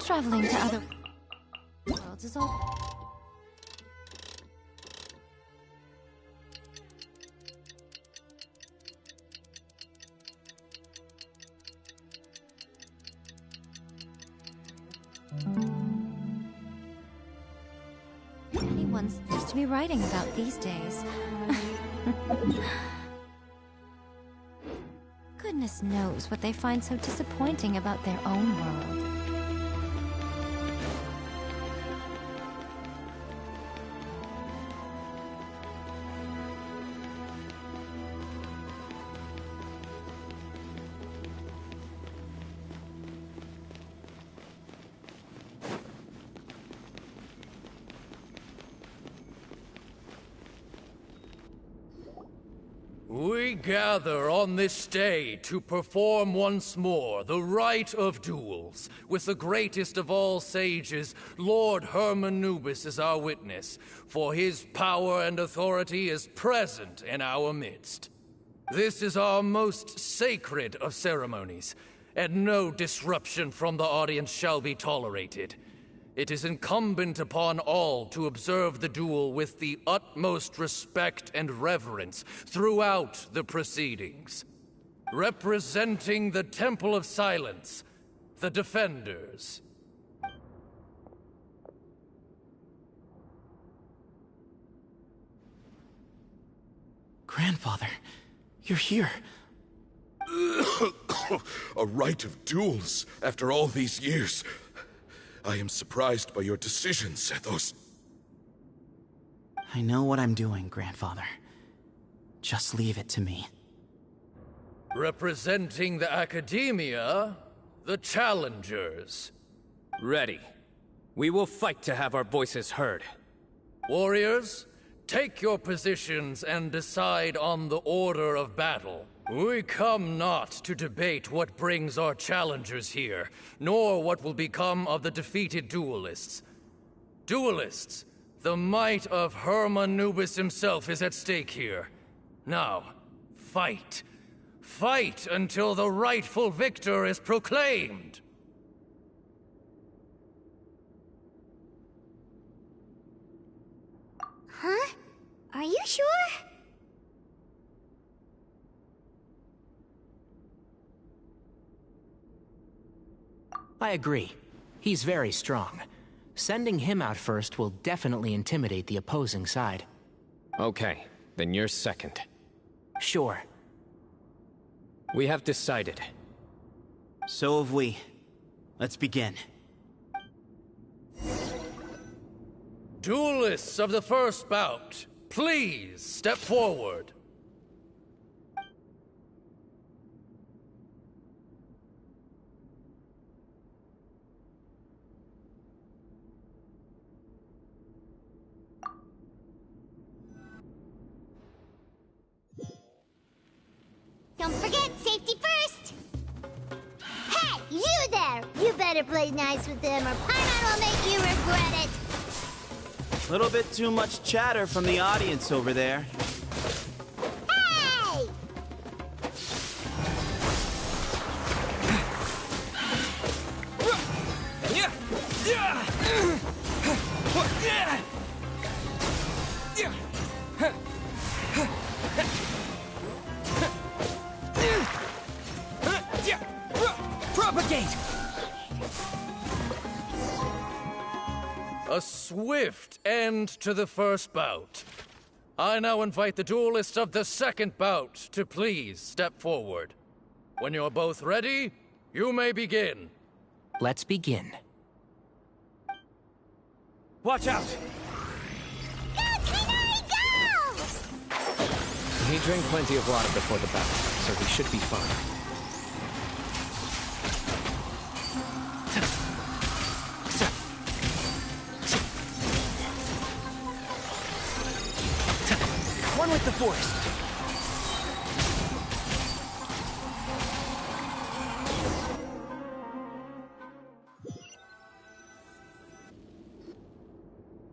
Traveling to other worlds is all... Anyone's supposed to be writing about these days. Goodness knows what they find so disappointing about their own world. We gather on this day to perform once more the rite of duels, with the greatest of all sages, Lord Hermanubis, as our witness, for his power and authority is present in our midst. This is our most sacred of ceremonies, and no disruption from the audience shall be tolerated. It is incumbent upon all to observe the duel with the utmost respect and reverence throughout the proceedings. Representing the Temple of Silence, the Defenders. Grandfather, you're here. A rite of duels after all these years. I am surprised by your decision, Sethos. I know what I'm doing, Grandfather. Just leave it to me. Representing the Academia, the Challengers. Ready. We will fight to have our voices heard. Warriors, take your positions and decide on the order of battle. We come not to debate what brings our challengers here, nor what will become of the defeated duelists. Duelists, the might of Hermanubis himself is at stake here. Now, fight. Fight until the rightful victor is proclaimed. Huh? Are you sure? I agree. He's very strong. Sending him out first will definitely intimidate the opposing side. Okay, then you're second. Sure. We have decided. So have we. Let's begin. Duelists of the first bout, please step forward. Don't forget, safety first! Hey, you there! You better play nice with them or Paimon will make you regret it! Little bit too much chatter from the audience over there. Hey! Propagate! A swift end to the first bout. I now invite the duelists of the second bout to please step forward. When you're both ready, you may begin. Let's begin. Watch out! Go, Cyno, go! He drank plenty of water before the battle, so he should be fine. One with the forest.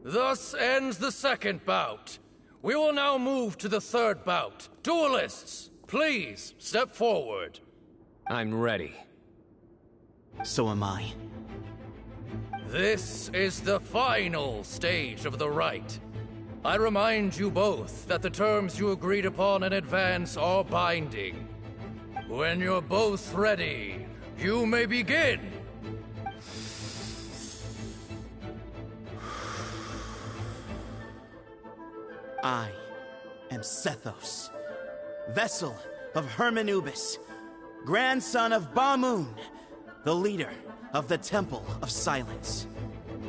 Thus ends the second bout. We will now move to the third bout. Duelists, please step forward. I'm ready. So am I. This is the final stage of the rite. I remind you both that the terms you agreed upon in advance are binding. When you're both ready, you may begin. I am Sethos, vessel of Hermanubis, grandson of Bamoon, the leader of the Temple of Silence.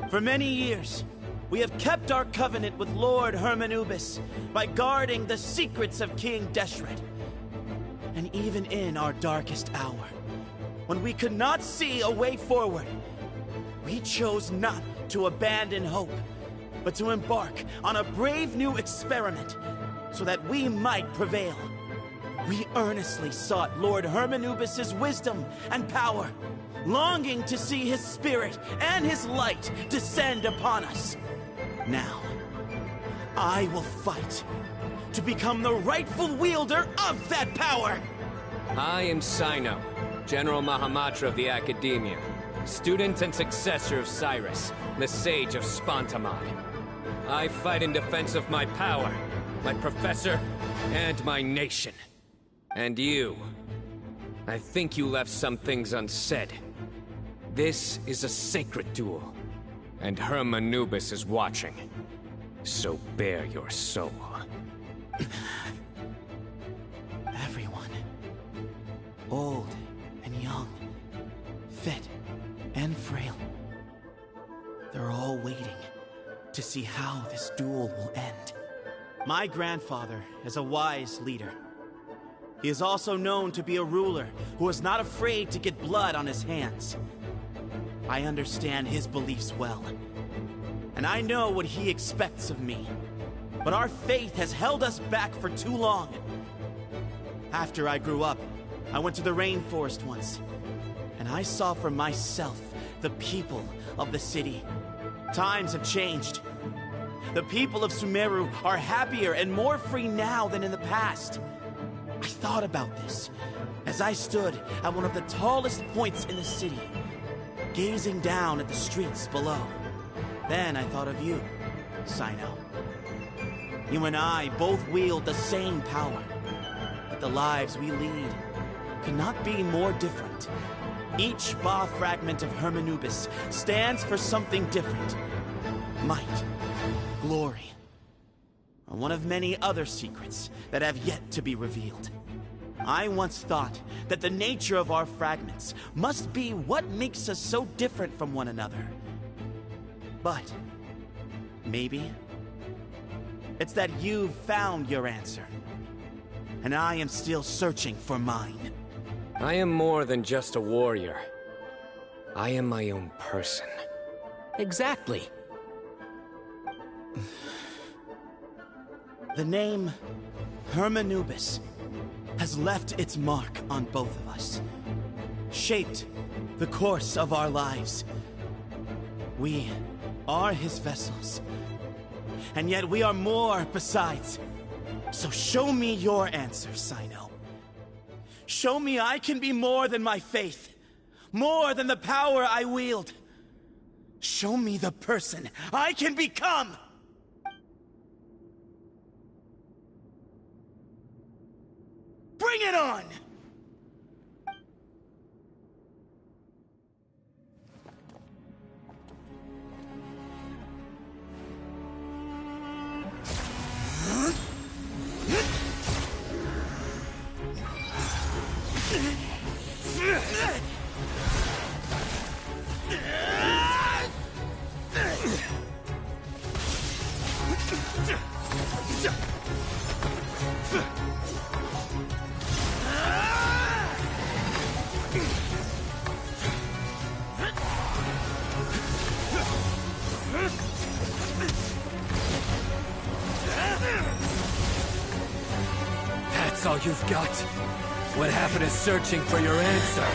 For many years, we have kept our covenant with Lord Hermanubis by guarding the secrets of King Deshret. And even in our darkest hour, when we could not see a way forward, we chose not to abandon hope, but to embark on a brave new experiment so that we might prevail. We earnestly sought Lord Hermanubis' wisdom and power, longing to see his spirit and his light descend upon us. Now, I will fight to become the rightful wielder of that power! I am Cyno, General Mahamatra of the Academia, student and successor of Cyrus, the Sage of Spantamad. I fight in defense of my power, my professor, and my nation. And you, I think you left some things unsaid. This is a sacred duel, and Hermanubis is watching. So bare your soul. Everyone, old and young, fit and frail, they're all waiting to see how this duel will end. My grandfather is a wise leader. He is also known to be a ruler who is not afraid to get blood on his hands. I understand his beliefs well, and I know what he expects of me. But our faith has held us back for too long. After I grew up, I went to the rainforest once, and I saw for myself the people of the city. Times have changed. The people of Sumeru are happier and more free now than in the past. I thought about this as I stood at one of the tallest points in the city, gazing down at the streets below. Then I thought of you, Cyno. You and I both wield the same power, but the lives we lead could not be more different. Each Ba fragment of Hermanubis stands for something different. Might, glory, or one of many other secrets that have yet to be revealed. I once thought that the nature of our fragments must be what makes us so different from one another. But maybe it's that you've found your answer, and I am still searching for mine. I am more than just a warrior. I am my own person. Exactly. The name Hermanubis has left its mark on both of us, shaped the course of our lives. We are his vessels, and yet we are more besides. So show me your answer, Cyno. Show me I can be more than my faith, more than the power I wield. Show me the person I can become! Bring it on! That's all you've got? What happened to searching for your answer?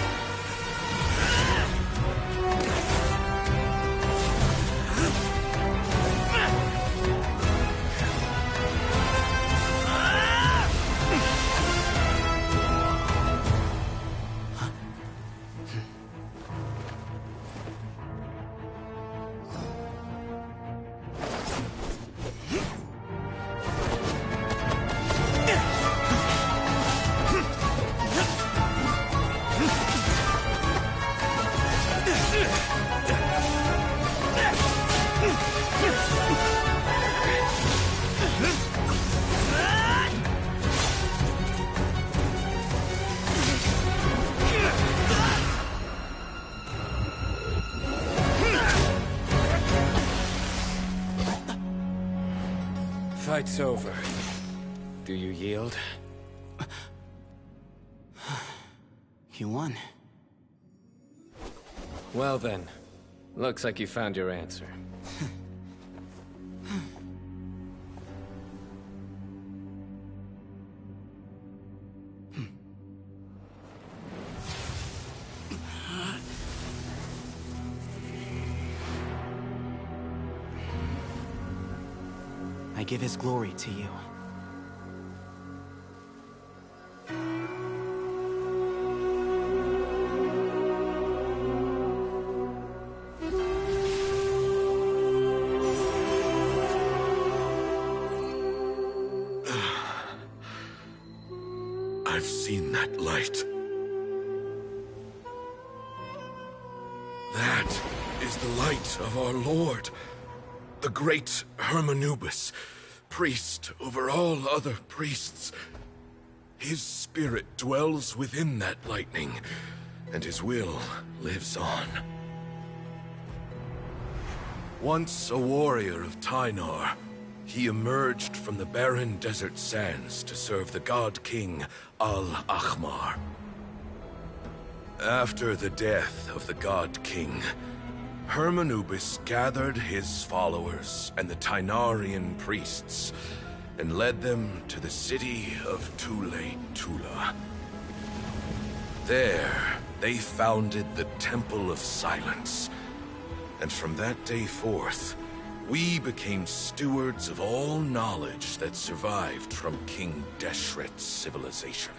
fight's over. Do you yield? You won. Well then, looks like you found your answer. I give his glory to you. I've seen that light. That is the light of our Lord, the great Hermanubis, priest over all other priests. His spirit dwells within that lightning, and his will lives on. Once a warrior of Tynar, he emerged from the barren desert sands to serve the god king Al-Ahmar. After the death of the god king, Hermanubis gathered his followers and the Tynarian priests and led them to the city of Tule-Tula. There, they founded the Temple of Silence, and from that day forth, we became stewards of all knowledge that survived from King Deshret's civilization.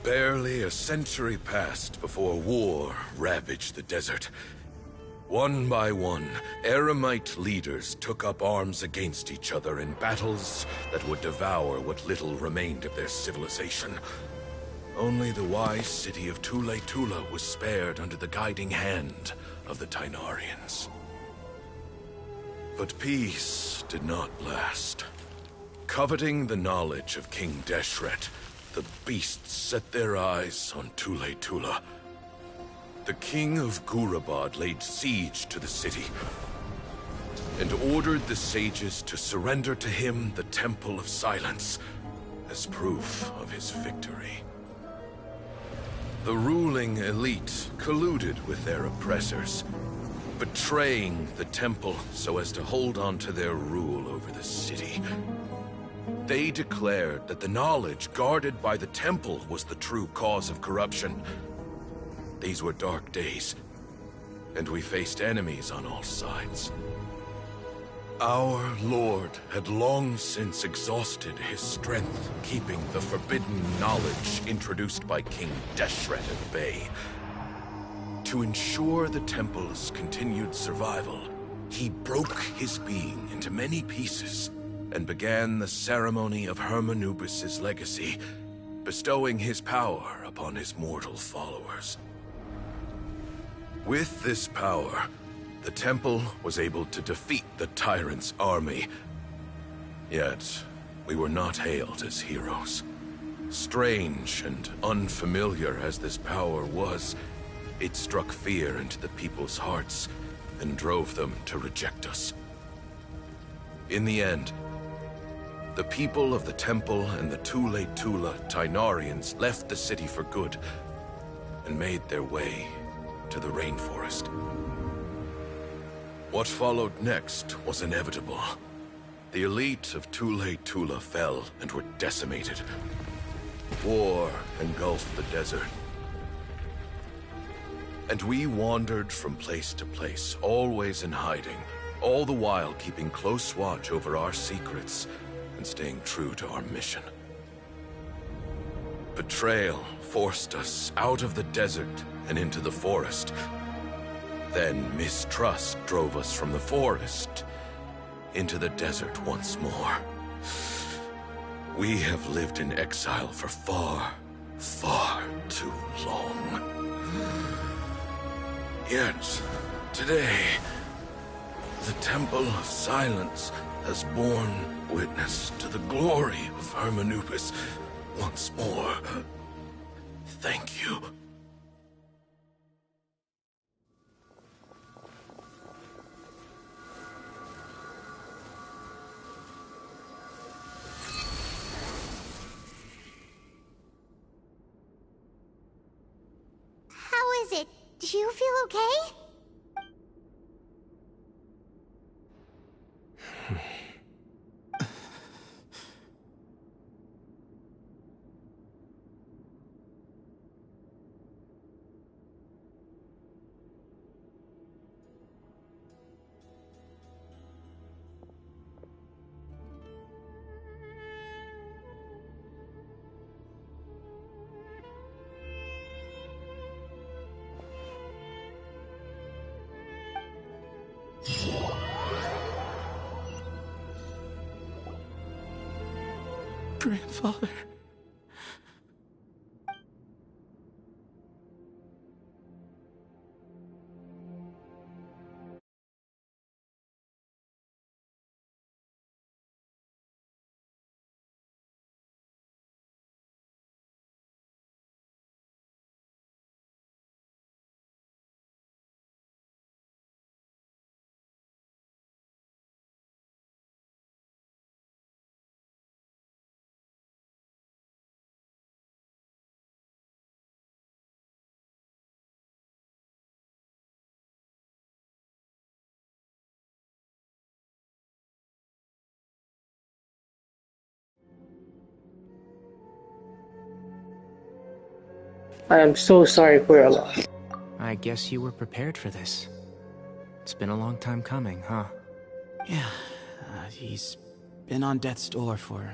Barely a century passed before war ravaged the desert. One by one, Eremite leaders took up arms against each other in battles that would devour what little remained of their civilization. Only the wise city of Tule-Tula was spared under the guiding hand of the Tynarians. But peace did not last. Coveting the knowledge of King Deshret, the beasts set their eyes on Tule-Tula. The king of Gurabad laid siege to the city and ordered the sages to surrender to him the Temple of Silence as proof of his victory. The ruling elite colluded with their oppressors, betraying the temple so as to hold on to their rule over the city. They declared that the knowledge guarded by the temple was the true cause of corruption. These were dark days, and we faced enemies on all sides. Our Lord had long since exhausted his strength, keeping the forbidden knowledge introduced by King Deshret at bay. To ensure the temple's continued survival, he broke his being into many pieces and began the ceremony of Hermanubis' legacy, bestowing his power upon his mortal followers. With this power, the temple was able to defeat the tyrant's army. Yet, we were not hailed as heroes. Strange and unfamiliar as this power was, it struck fear into the people's hearts and drove them to reject us. In the end, the people of the temple and the Tule-Tula Tynarians left the city for good and made their way to the rainforest. What followed next was inevitable. The elite of Tule-Tula fell and were decimated. War engulfed the desert. And we wandered from place to place, always in hiding, all the while keeping close watch over our secrets and staying true to our mission. Betrayal forced us out of the desert and into the forest. Then mistrust drove us from the forest into the desert once more. We have lived in exile for far, far too long. Yet, today, the Temple of Silence has borne witness to the glory of Hermanubis once more. Thank you. is it? Do you feel okay? Grandfather. I am so sorry for your loss. I guess you were prepared for this. It's been a long time coming, huh? Yeah, he's been on death's door for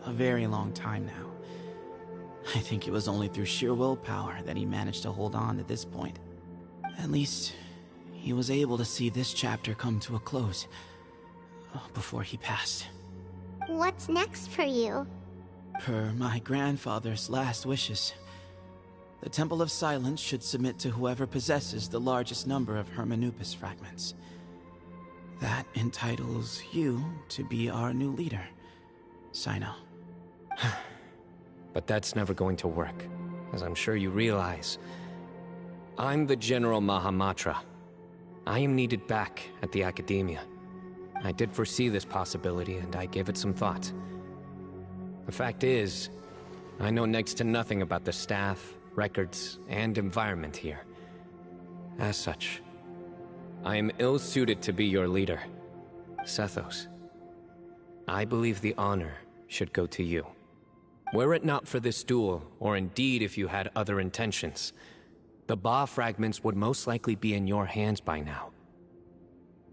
a very long time now. I think it was only through sheer willpower that he managed to hold on to this point. At least, he was able to see this chapter come to a close before he passed. What's next for you? Per my grandfather's last wishes, the Temple of Silence should submit to whoever possesses the largest number of Hermanupis fragments. That entitles you to be our new leader, Cyno. But that's never going to work, as I'm sure you realize. I'm the General Mahamatra. I am needed back at the Academia. I did foresee this possibility, and I gave it some thought. The fact is, I know next to nothing about the staff, records, and environment here. As such, I am ill-suited to be your leader, Sethos. I believe the honor should go to you. Were it not for this duel, or indeed if you had other intentions, the Ba fragments would most likely be in your hands by now.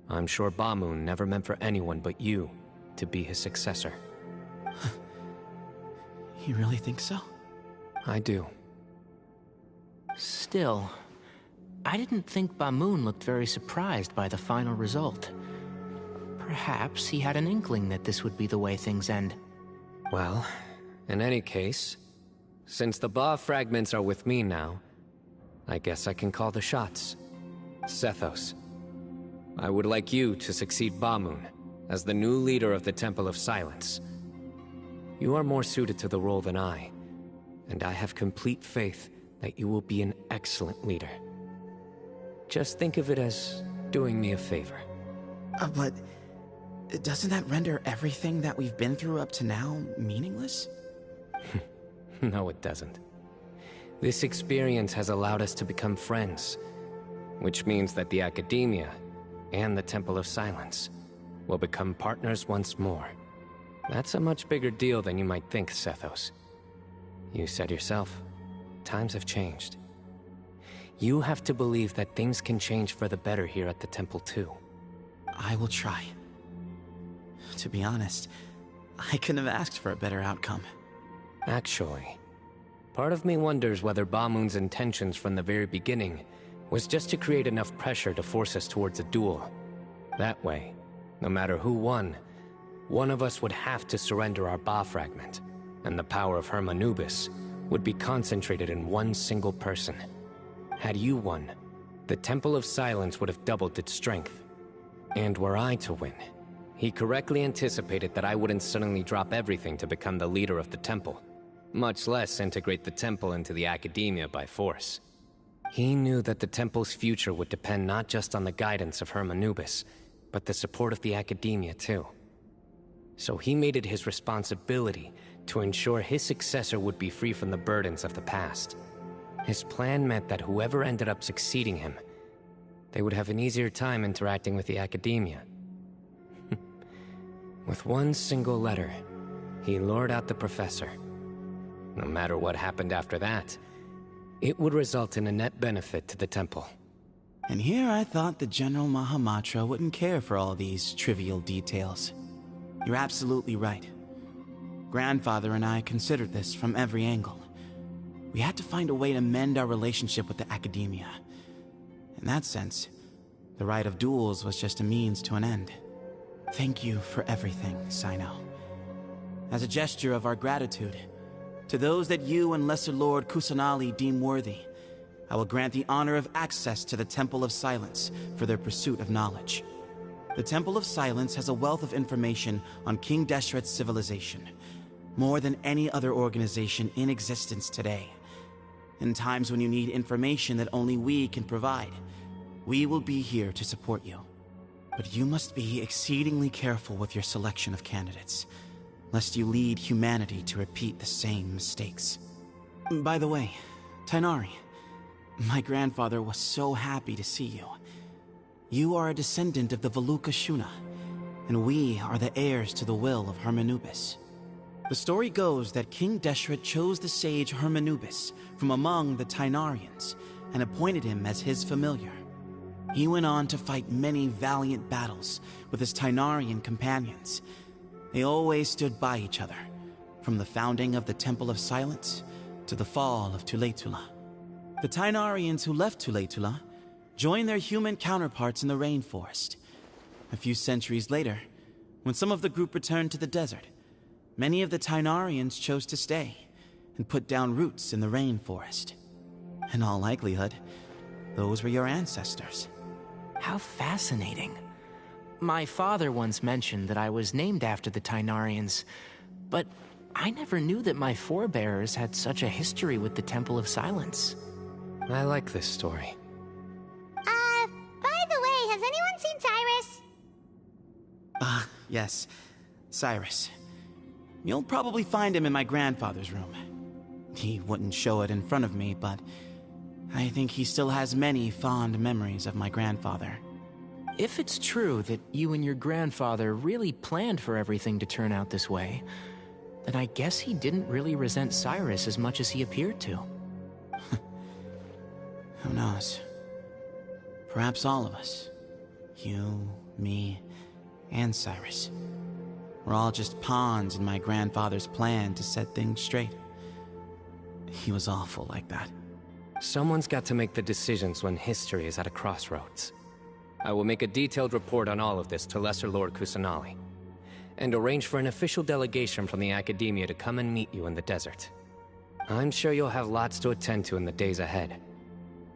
I'm sure Bamoon never meant for anyone but you to be his successor. You really think so? I do. Still, I didn't think Bamoon looked very surprised by the final result. Perhaps he had an inkling that this would be the way things end. Well, in any case, since the Ba fragments are with me now, I guess I can call the shots. Sethos, I would like you to succeed Bamoon as the new leader of the Temple of Silence. You are more suited to the role than I, and I have complete faith that you will be an excellent leader. Just think of it as doing me a favor. But doesn't that render everything that we've been through up to now meaningless? No, it doesn't. This experience has allowed us to become friends, which means that the Academia and the Temple of Silence will become partners once more. That's a much bigger deal than you might think, Sethos. You said yourself, times have changed. You have to believe that things can change for the better here at the Temple too. I will try. To be honest, I couldn't have asked for a better outcome. Actually, part of me wonders whether Bamoon's intentions from the very beginning was just to create enough pressure to force us towards a duel. That way, no matter who won, one of us would have to surrender our Ba fragment, and the power of Hermanubis would be concentrated in one single person. Had you won, the Temple of Silence would have doubled its strength. And were I to win, he correctly anticipated that I wouldn't suddenly drop everything to become the leader of the temple, much less integrate the temple into the Academia by force. He knew that the temple's future would depend not just on the guidance of Hermanubis, but the support of the Academia too. So he made it his responsibility to ensure his successor would be free from the burdens of the past. His plan meant that whoever ended up succeeding him, they would have an easier time interacting with the academia. With one single letter, he lured out the professor. No matter what happened after that, it would result in a net benefit to the temple. And here I thought the General Mahamatra wouldn't care for all these trivial details. You're absolutely right. Grandfather and I considered this from every angle. We had to find a way to mend our relationship with the academia. In that sense, the right of duels was just a means to an end. Thank you for everything, Cyno. As a gesture of our gratitude, to those that you and Lesser Lord Kusanali deem worthy, I will grant the honor of access to the Temple of Silence for their pursuit of knowledge. The Temple of Silence has a wealth of information on King Deshret's civilization, more than any other organization in existence today. In times when you need information that only we can provide, we will be here to support you. But you must be exceedingly careful with your selection of candidates, lest you lead humanity to repeat the same mistakes. By the way, Tainari, my grandfather was so happy to see you. You are a descendant of the Veluca Shuna, and we are the heirs to the will of Hermanubis. The story goes that King Deshret chose the sage Hermanubis from among the Tainarians and appointed him as his familiar. He went on to fight many valiant battles with his Tainarian companions. They always stood by each other, from the founding of the Temple of Silence to the fall of Tuletula. The Tainarians who left Tuletula joined their human counterparts in the rainforest. A few centuries later, when some of the group returned to the desert, many of the Tainarians chose to stay and put down roots in the rainforest. In all likelihood, those were your ancestors. How fascinating. My father once mentioned that I was named after the Tainarians, but I never knew that my forebears had such a history with the Temple of Silence. I like this story. By the way, has anyone seen Cyrus? Yes, Cyrus. You'll probably find him in my grandfather's room. He wouldn't show it in front of me, but I think he still has many fond memories of my grandfather. If it's true that you and your grandfather really planned for everything to turn out this way, then I guess he didn't really resent Cyrus as much as he appeared to. Who knows? Perhaps all of us. You, me, and Cyrus. We're all just pawns in my grandfather's plan to set things straight. He was awful like that. Someone's got to make the decisions when history is at a crossroads. I will make a detailed report on all of this to Lesser Lord Kusanali, and arrange for an official delegation from the Academia to come and meet you in the desert. I'm sure you'll have lots to attend to in the days ahead.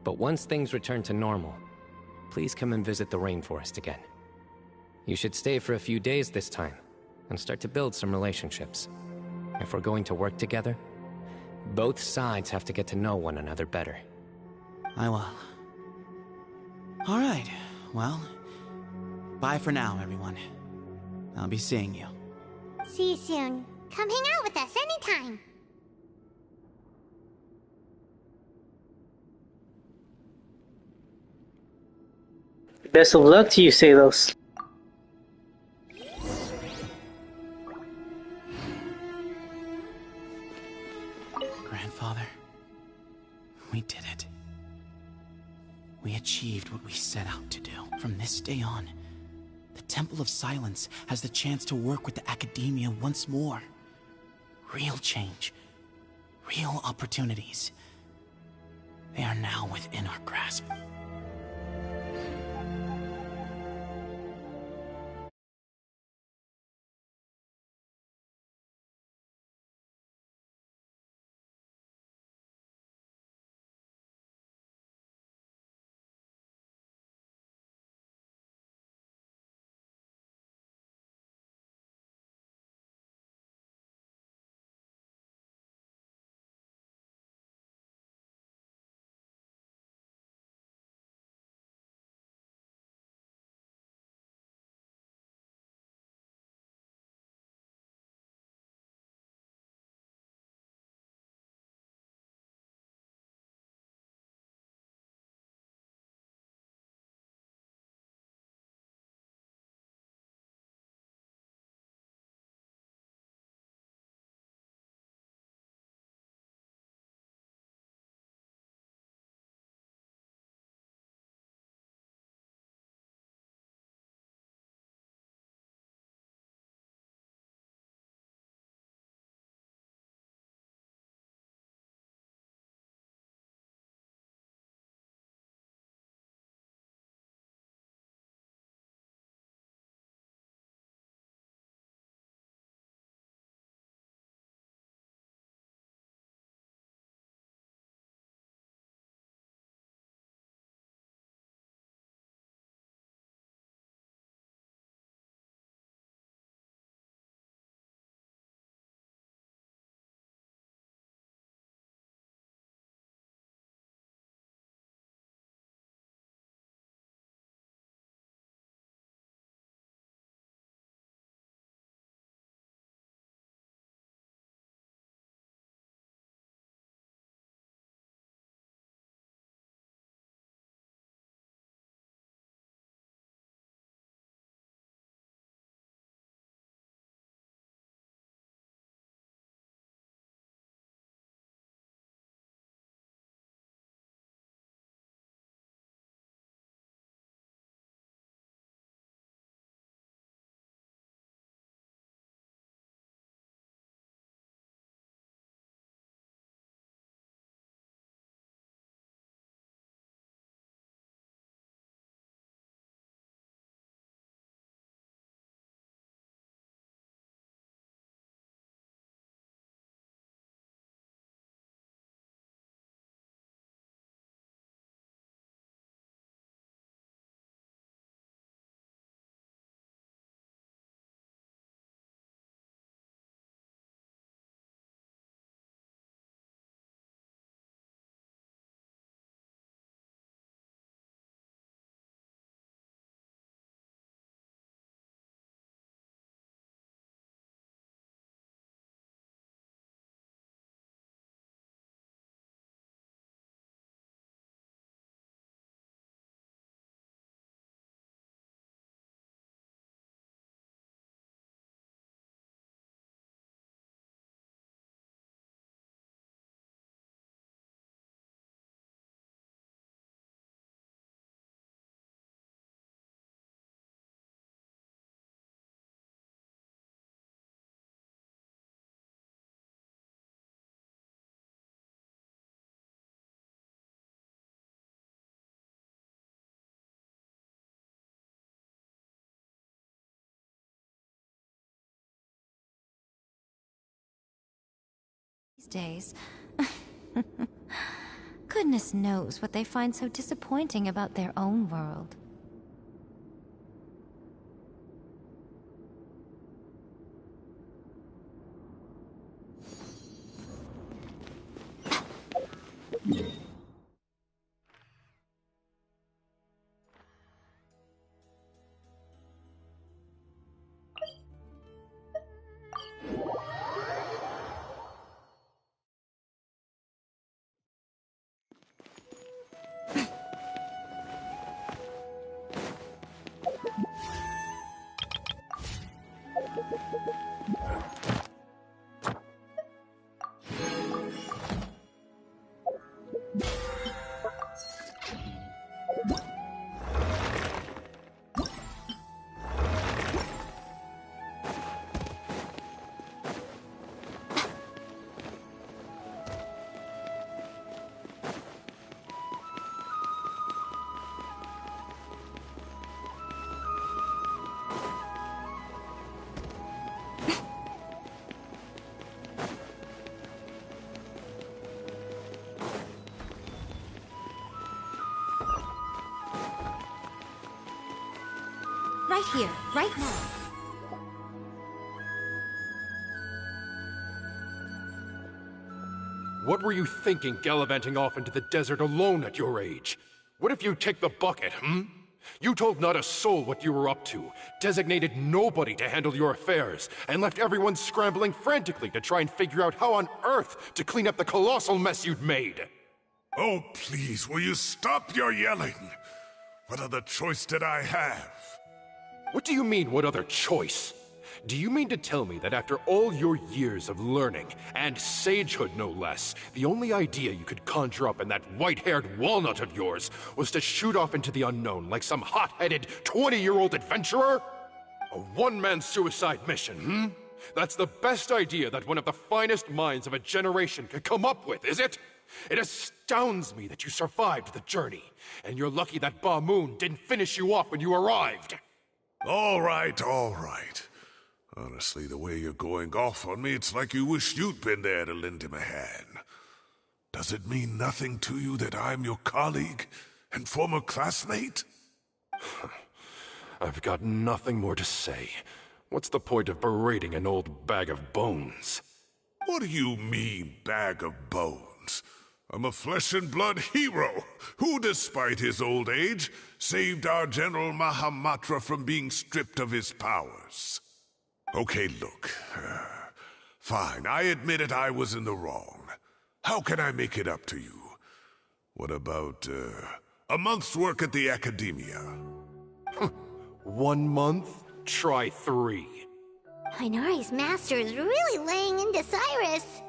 But once things return to normal, please come and visit the rainforest again. You should stay for a few days this time, and start to build some relationships. If we're going to work together, both sides have to get to know one another better. I will. All right, well, bye for now, everyone. I'll be seeing you. See you soon. Come hang out with us anytime. Best of luck to you, Sethos. Grandfather, we did it. We achieved what we set out to do. From this day on, the Temple of Silence has the chance to work with the Academia once more. Real change. Real opportunities. They are now within our grasp. these days. Goodness knows what they find so disappointing about their own world. Right here, right now. What were you thinking gallivanting off into the desert alone at your age? What if you take the bucket, You told not a soul what you were up to, designated nobody to handle your affairs, and left everyone scrambling frantically to try and figure out how on earth to clean up the colossal mess you'd made. Oh, please, will you stop your yelling? What other choice did I have? What do you mean, what other choice? Do you mean to tell me that after all your years of learning, and sagehood no less, the only idea you could conjure up in that white-haired walnut of yours was to shoot off into the unknown like some hot-headed 20-year-old adventurer? A one-man suicide mission, That's the best idea that one of the finest minds of a generation could come up with, is it? It astounds me that you survived the journey, and you're lucky that Ba Moon didn't finish you off when you arrived. All right, all right. Honestly, the way you're going off on me, it's like you wish you'd been there to lend him a hand. Does it mean nothing to you that I'm your colleague and former classmate? I've got nothing more to say. What's the point of berating an old bag of bones? What do you mean, bag of bones? I'm a flesh and blood hero who, despite his old age, saved our General Mahamatra from being stripped of his powers. Okay, look. Fine, I admit it, I was in the wrong. How can I make it up to you? What about, a month's work at the Academia? 1 month? Try 3. Inari's master is really laying into Cyrus.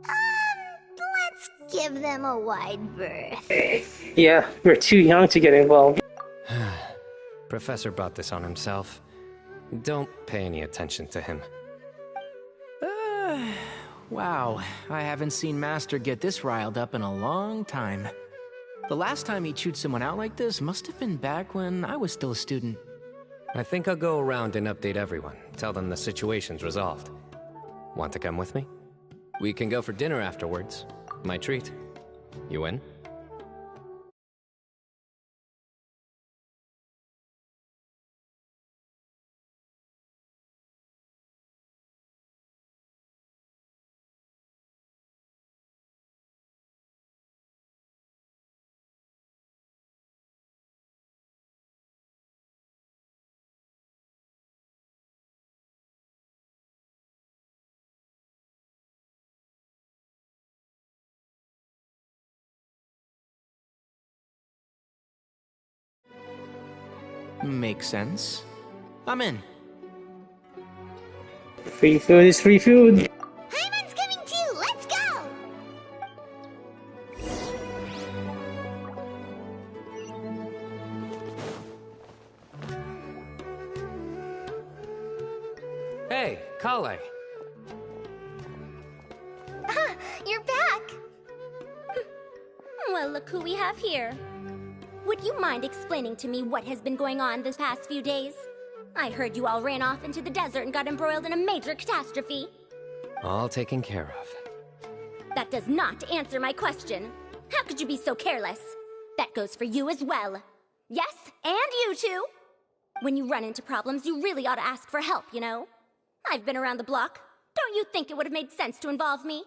Let's give them a wide berth. Yeah, we're too young to get involved. Professor brought this on himself. Don't pay any attention to him. Wow, I haven't seen Master get this riled up in a long time. The last time he chewed someone out like this must have been back when I was still a student. I think I'll go around and update everyone. Tell them the situation's resolved. Want to come with me? We can go for dinner afterwards. My treat. You in? Makes sense. I'm in. Free food is free food. Hyman's coming too! Let's go! Hey, Kale. You're back! Well, look who we have here. Would you mind explaining to me what has been going on this past few days? I heard you all ran off into the desert and got embroiled in a major catastrophe. All taken care of. That does not answer my question. How could you be so careless? That goes for you as well. Yes, and you too. When you run into problems, you really ought to ask for help, you know? I've been around the block. Don't you think it would have made sense to involve me?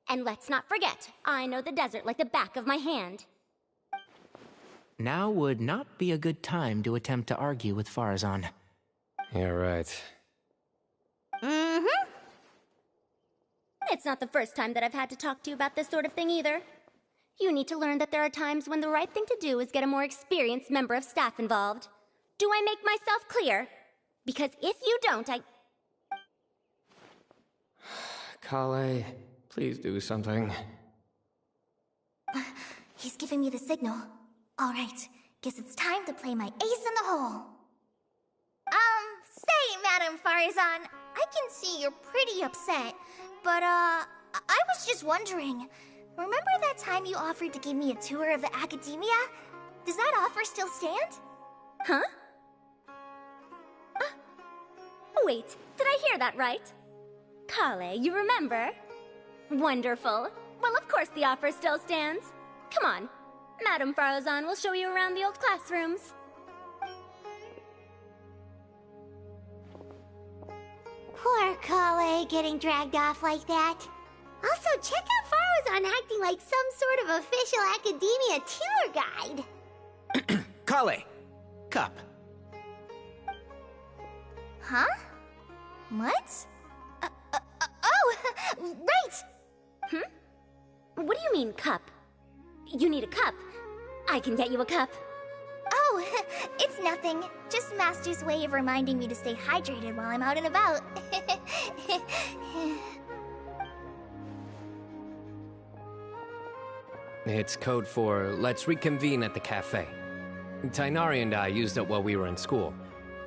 And let's not forget, I know the desert like the back of my hand. Now would not be a good time to attempt to argue with Farazan. You're right. Mm-hmm. It's not the first time that I've had to talk to you about this sort of thing either. You need to learn that there are times when the right thing to do is get a more experienced member of staff involved. Do I make myself clear? Because if you don't, Kale, please do something. He's giving me the signal. Alright, guess it's time to play my ace in the hole. Say, Madam Farazan, I can see you're pretty upset, but, I was just wondering, remember that time you offered to give me a tour of the academia? Does that offer still stand? Huh? Wait, did I hear that right? Kale, you remember? Wonderful. Well, of course the offer still stands. Come on. Madam Farazan will show you around the old classrooms. Poor Kale getting dragged off like that. Also, check out Farazan acting like some sort of official academia tour guide. Kale! Cup. Huh? What? Oh, right! What do you mean, cup? You need a cup. I can get you a cup. Oh, it's nothing. Just Master's way of reminding me to stay hydrated while I'm out and about. It's code for let's reconvene at the cafe. Tainari and I used it while we were in school,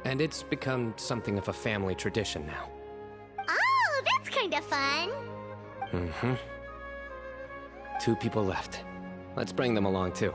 and it's become something of a family tradition now. Oh, that's kind of fun. Mm-hmm. 2 people left. Let's bring them along too.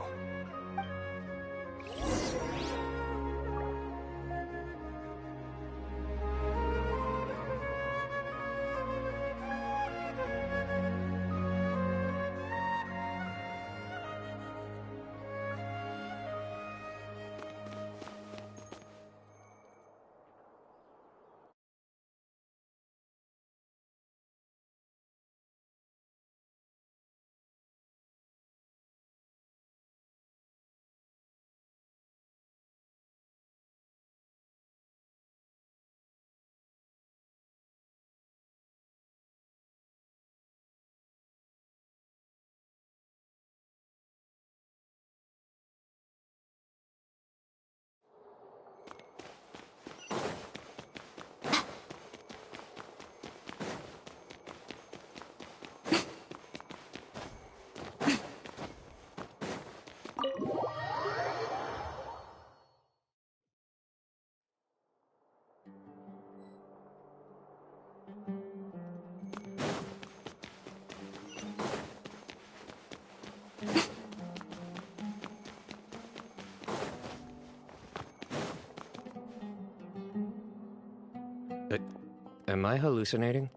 Am I hallucinating?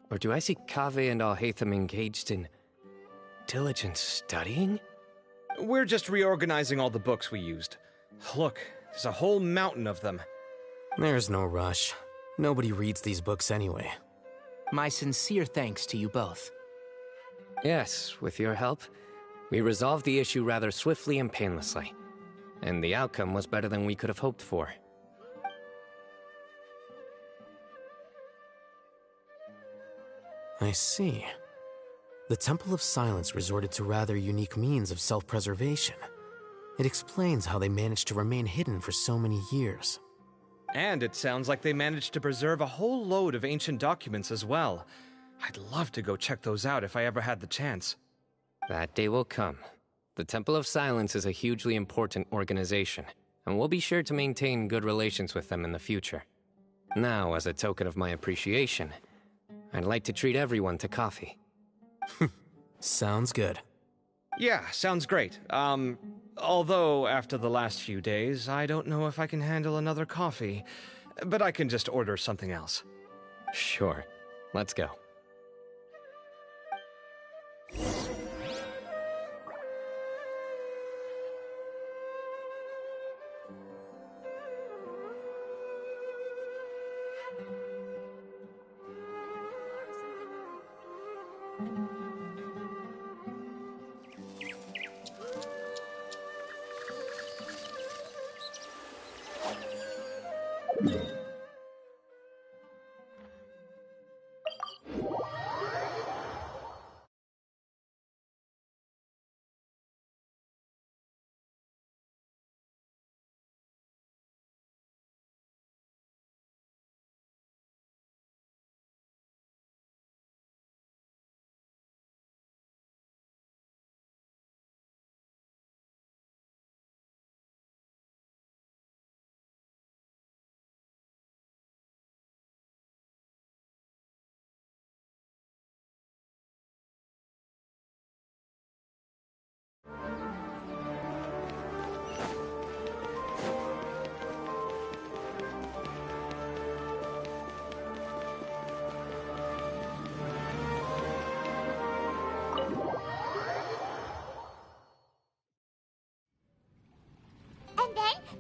Or do I see Kaveh and Alhaitham engaged in diligent studying? We're just reorganizing all the books we used. Look, there's a whole mountain of them. There's no rush. Nobody reads these books anyway. My sincere thanks to you both. Yes, with your help, we resolved the issue rather swiftly and painlessly. And the outcome was better than we could have hoped for. I see. The Temple of Silence resorted to rather unique means of self-preservation. It explains how they managed to remain hidden for so many years. And it sounds like they managed to preserve a whole load of ancient documents as well. I'd love to go check those out if I ever had the chance. That day will come. The Temple of Silence is a hugely important organization, and we'll be sure to maintain good relations with them in the future. Now, as a token of my appreciation, I'd like to treat everyone to coffee. Sounds good. Yeah, sounds great. Although after the last few days, I don't know if I can handle another coffee, but I can just order something else. Sure. Let's go.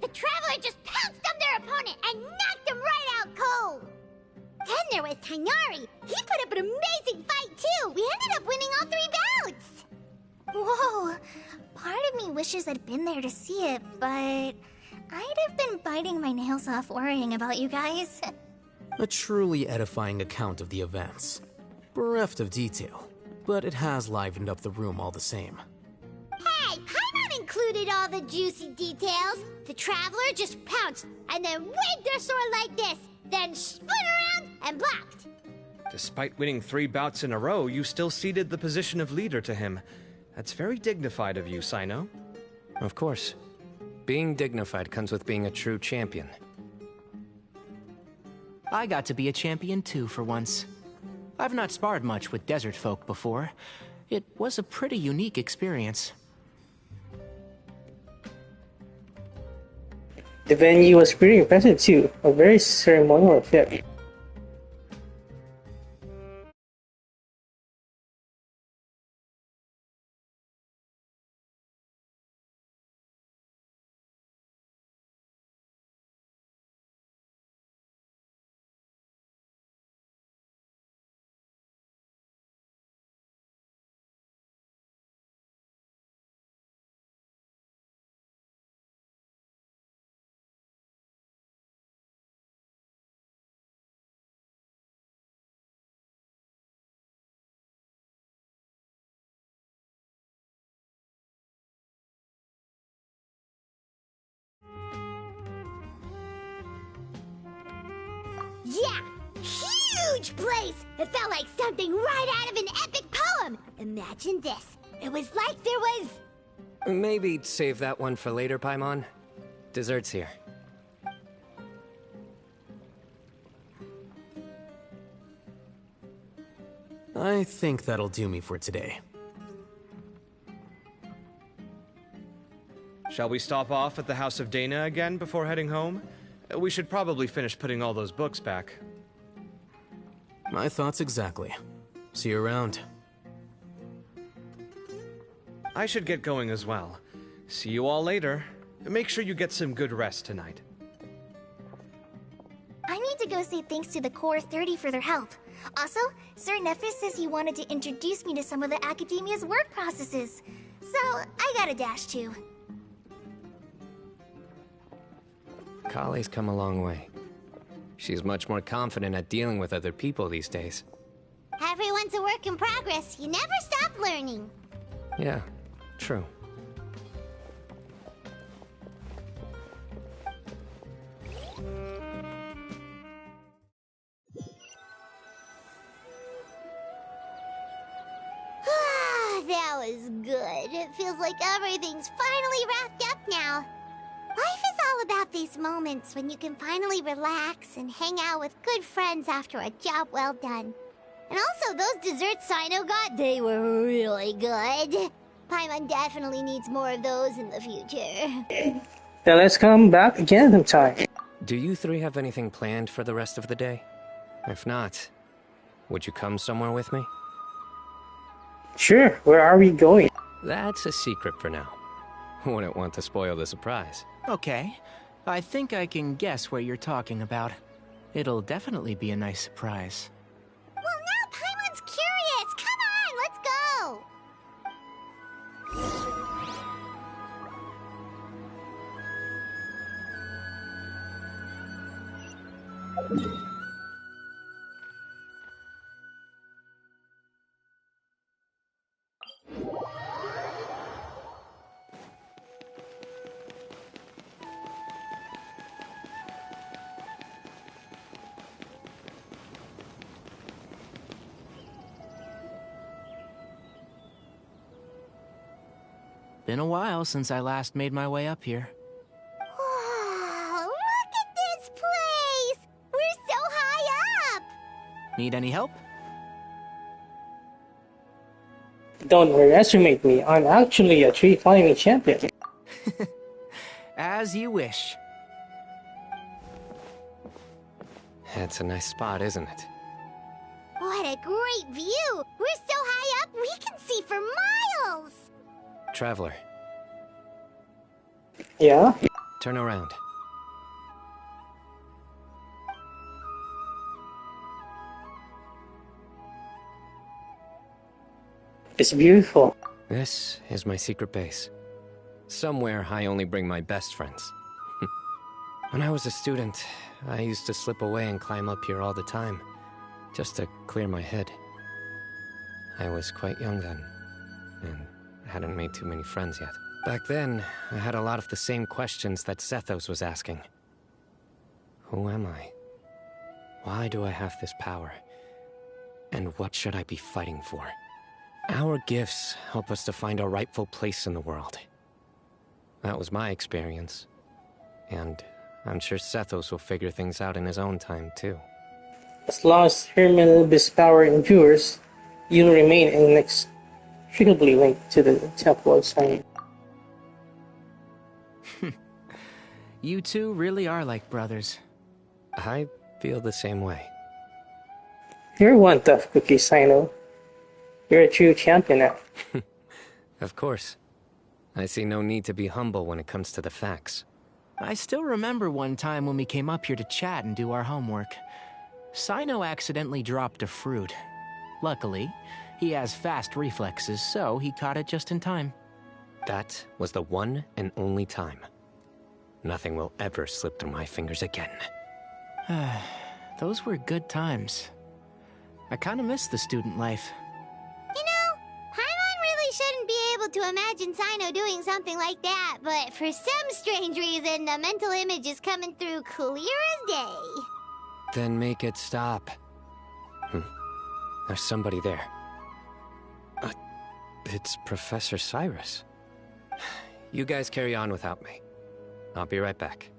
The Traveler just pounced on their opponent and knocked him right out cold! Then there was Tighnari. He put up an amazing fight too! We ended up winning all 3 bouts! Whoa! Part of me wishes I'd been there to see it, but I'd have been biting my nails off worrying about you guys. A truly edifying account of the events. Bereft of detail, but it has livened up the room all the same. Hey, Paimon included all the juicy details. The Traveler just pounced and then waved their sword like this, then spun around and blocked. Despite winning 3 bouts in a row, you still ceded the position of leader to him. That's very dignified of you, Cyno. Of course. Being dignified comes with being a true champion. I got to be a champion too for once. I've not sparred much with desert folk before. It was a pretty unique experience. The venue was pretty impressive too. A very ceremonial affair. Yeah! Huge place! It felt like something right out of an epic poem! Imagine this. It was like there was... Maybe save that one for later, Paimon. Dessert's here. I think that'll do me for today. Shall we stop off at the House of Dana again before heading home? We should probably finish putting all those books back. My thoughts exactly. See you around. I should get going as well. See you all later. Make sure you get some good rest tonight. I need to go say thanks to the Core 30 for their help. Also, Sir Nephis says he wanted to introduce me to some of the Academia's work processes. So, I gotta dash too. Kali's come a long way. She's much more confident at dealing with other people these days. Everyone's a work in progress. You never stop learning. Yeah, true. That was good. It feels like everything's finally wrapped up now. Life is all about these moments when you can finally relax and hang out with good friends after a job well done. And also, those desserts Cyno got, they were really good. Paimon definitely needs more of those in the future. Then let's come back again sometime. Do you 3 have anything planned for the rest of the day? If not, would you come somewhere with me? Sure, where are we going? That's a secret for now. Wouldn't want to spoil the surprise. Okay. I think I can guess what you're talking about. It'll definitely be a nice surprise. Well, now Paimon's curious. Come on, let's go. Been a while since I last made my way up here. Wow, look at this place! We're so high up! Need any help? Don't underestimate me. I'm actually a tree climbing champion. As you wish. That's a nice spot, isn't it? What a great view! We're so high up, we can see for miles! Traveler. Yeah? turn around. It's beautiful. This is my secret base. Somewhere I only bring my best friends. When I was a student, I used to slip away and climb up here all the time, just to clear my head. I was quite young then, and hadn't made too many friends yet. Back then, I had a lot of the same questions that Sethos was asking. Who am I? Why do I have this power? And what should I be fighting for? Our gifts help us to find our rightful place in the world. That was my experience. And I'm sure Sethos will figure things out in his own time, too. As long as Hermanubis' power endures, you'll remain inextricably linked to the Temple of Cyno. You two really are like brothers. I feel the same way. You're one tough cookie, Cyno. You're a true champion now. Of course. I see no need to be humble when it comes to the facts. I still remember one time when we came up here to chat and do our homework. Cyno accidentally dropped a fruit. Luckily, he has fast reflexes, so he caught it just in time. That was the one and only time. Nothing will ever slip through my fingers again. Those were good times. I kinda miss the student life. You know, Paimon really shouldn't be able to imagine Cyno doing something like that, but for some strange reason, the mental image is coming through clear as day. Then make it stop. There's somebody there. It's Professor Cyrus. You guys carry on without me. I'll be right back.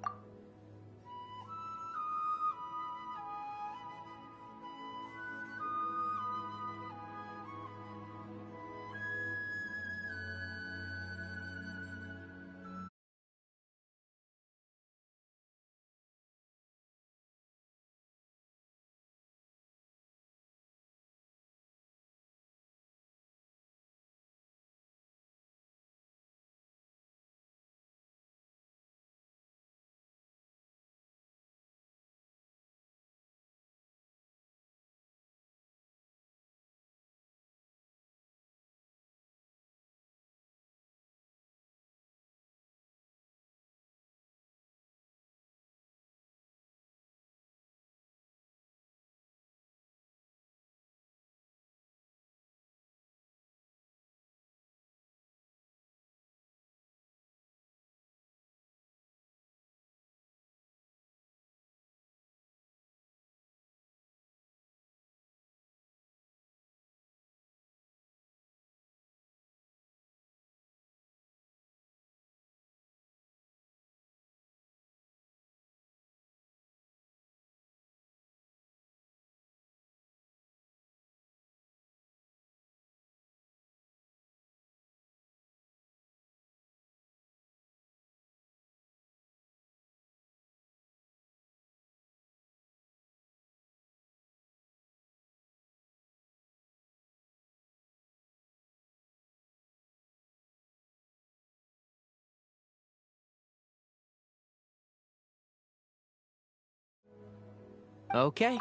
Okay.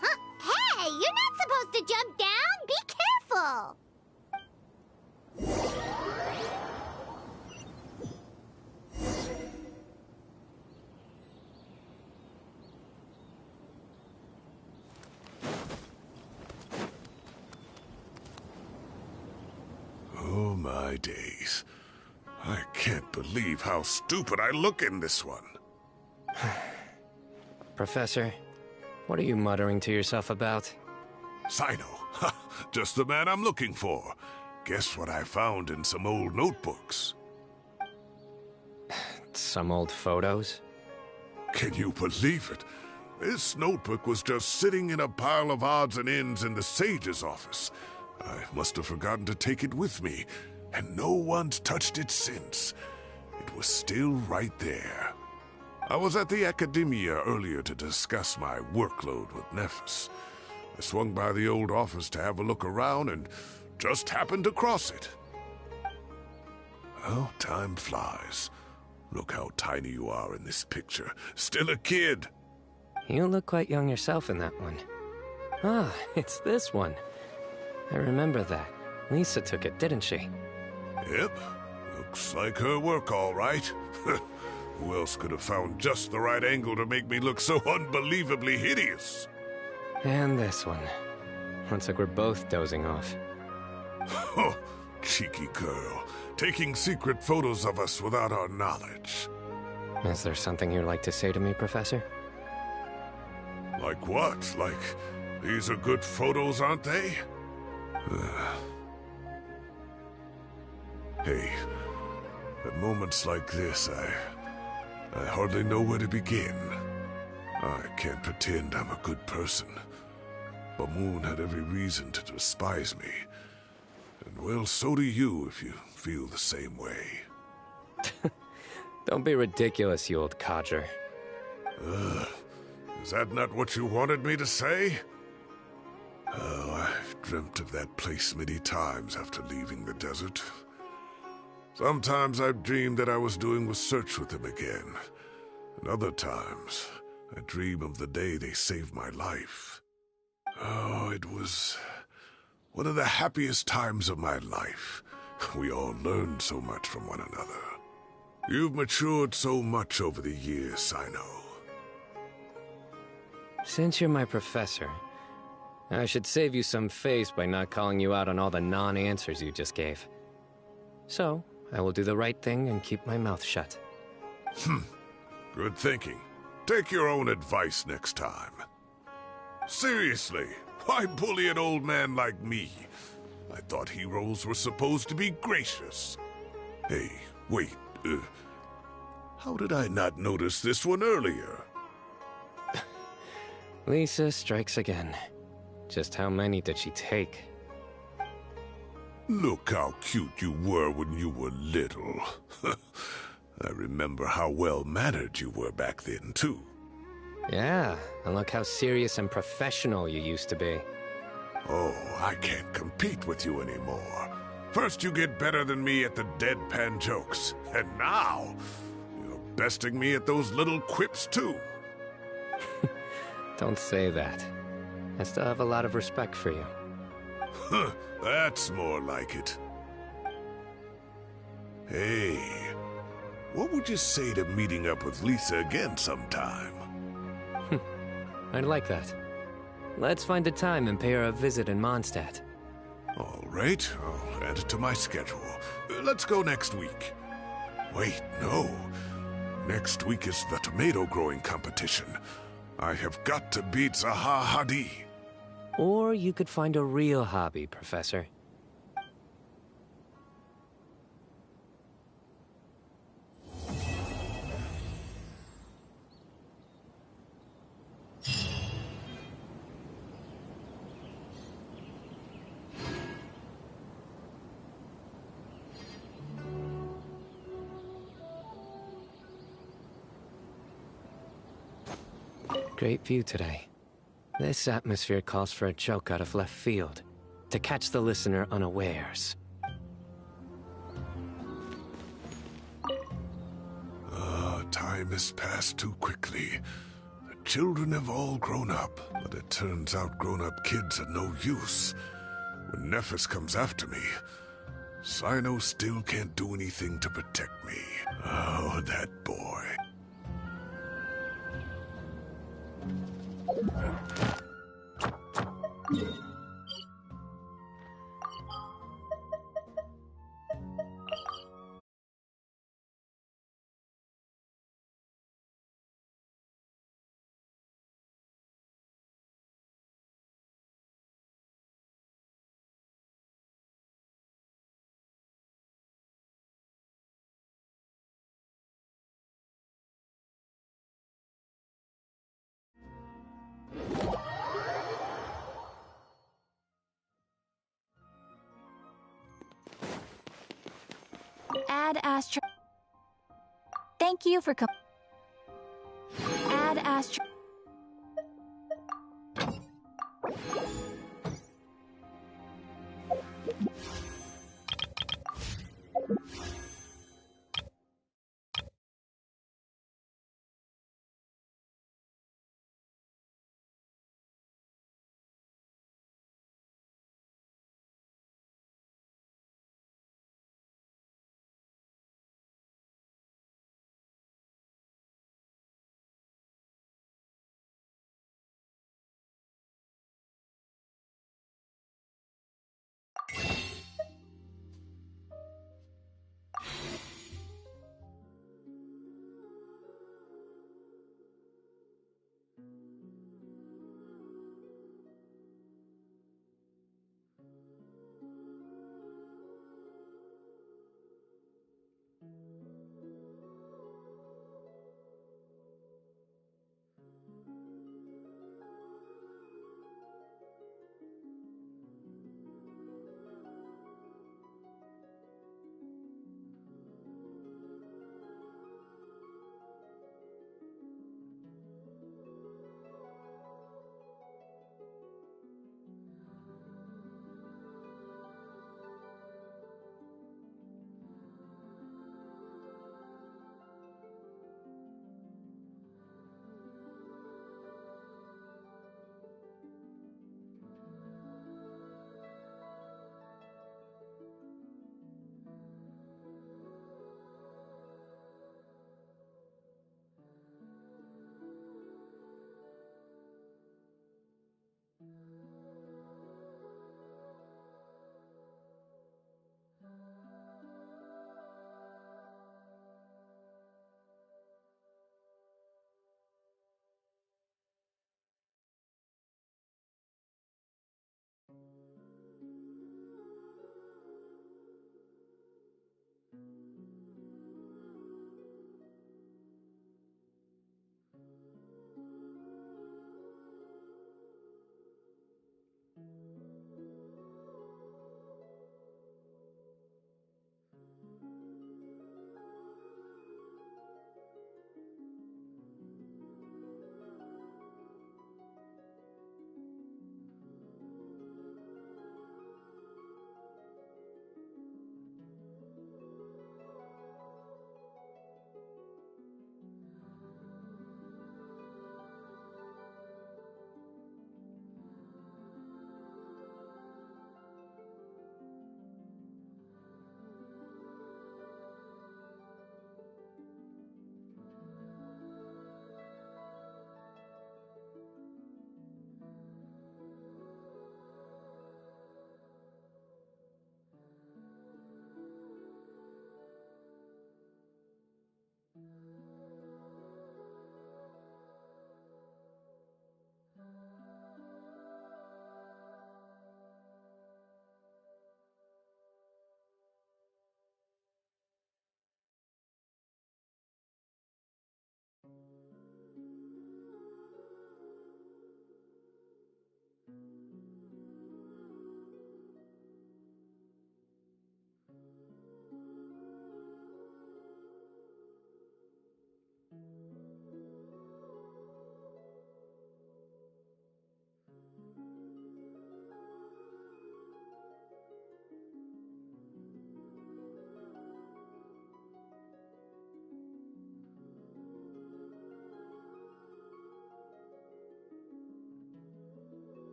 Huh? Hey, you're not supposed to jump down! Be careful! Oh my days. I can't believe how stupid I look in this one. Professor, what are you muttering to yourself about? Cyno. Just the man I'm looking for. Guess what I found in some old notebooks? Some old photos? Can you believe it? This notebook was just sitting in a pile of odds and ends in the Sage's office. I must have forgotten to take it with me, and no one's touched it since. It was still right there. I was at the Academia earlier to discuss my workload with Nephis. I swung by the old office to have a look around and just happened to cross it. Well, time flies. Look how tiny you are in this picture. Still a kid. You look quite young yourself in that one. Ah, it's this one. I remember that. Lisa took it, didn't she? Yep. Looks like her work, all right. Who else could have found just the right angle to make me look so unbelievably hideous? And this one. Looks like we're both dozing off. Oh, cheeky girl. Taking secret photos of us without our knowledge. Is there something you'd like to say to me, Professor? Like what? Like, these are good photos, aren't they? Hey, at moments like this, I hardly know where to begin. I can't pretend I'm a good person. But Moon had every reason to despise me. And well, so do you if you feel the same way. Don't be ridiculous, you old codger. Is that not what you wanted me to say? Oh, I've dreamt of that place many times after leaving the desert. Sometimes I've dreamed that I was doing research with them again. And other times, I dream of the day they saved my life. Oh, it was one of the happiest times of my life. We all learned so much from one another. You've matured so much over the years, Cyno. Since you're my professor, I should save you some face by not calling you out on all the non-answers you just gave. So, I will do the right thing and keep my mouth shut. Good thinking. Take your own advice next time. Seriously, why bully an old man like me? I thought heroes were supposed to be gracious. Hey, wait, how did I not notice this one earlier? Lisa strikes again. Just how many did she take? Look how cute you were when you were little. I remember how well-mannered you were back then, too. Yeah, and look how serious and professional you used to be. Oh, I can't compete with you anymore. First you get better than me at the deadpan jokes, and now you're besting me at those little quips, too. Don't say that. I still have a lot of respect for you. That's more like it. Hey, what would you say to meeting up with Lisa again sometime? I'd like that. Let's find a time and pay her a visit in Mondstadt. All right, I'll add it to my schedule. Let's go next week. Wait, no. Next week is the tomato growing competition. I have got to beat Zaha Hadi. Or you could find a real hobby, Professor. Great view today. This atmosphere calls for a joke out of left field, to catch the listener unawares. Time has passed too quickly. The children have all grown up, but it turns out grown-up kids are no use. When Nephis comes after me, Cyno still can't do anything to protect me. Oh, that boy. Add Astro. Thank you for Add Astro.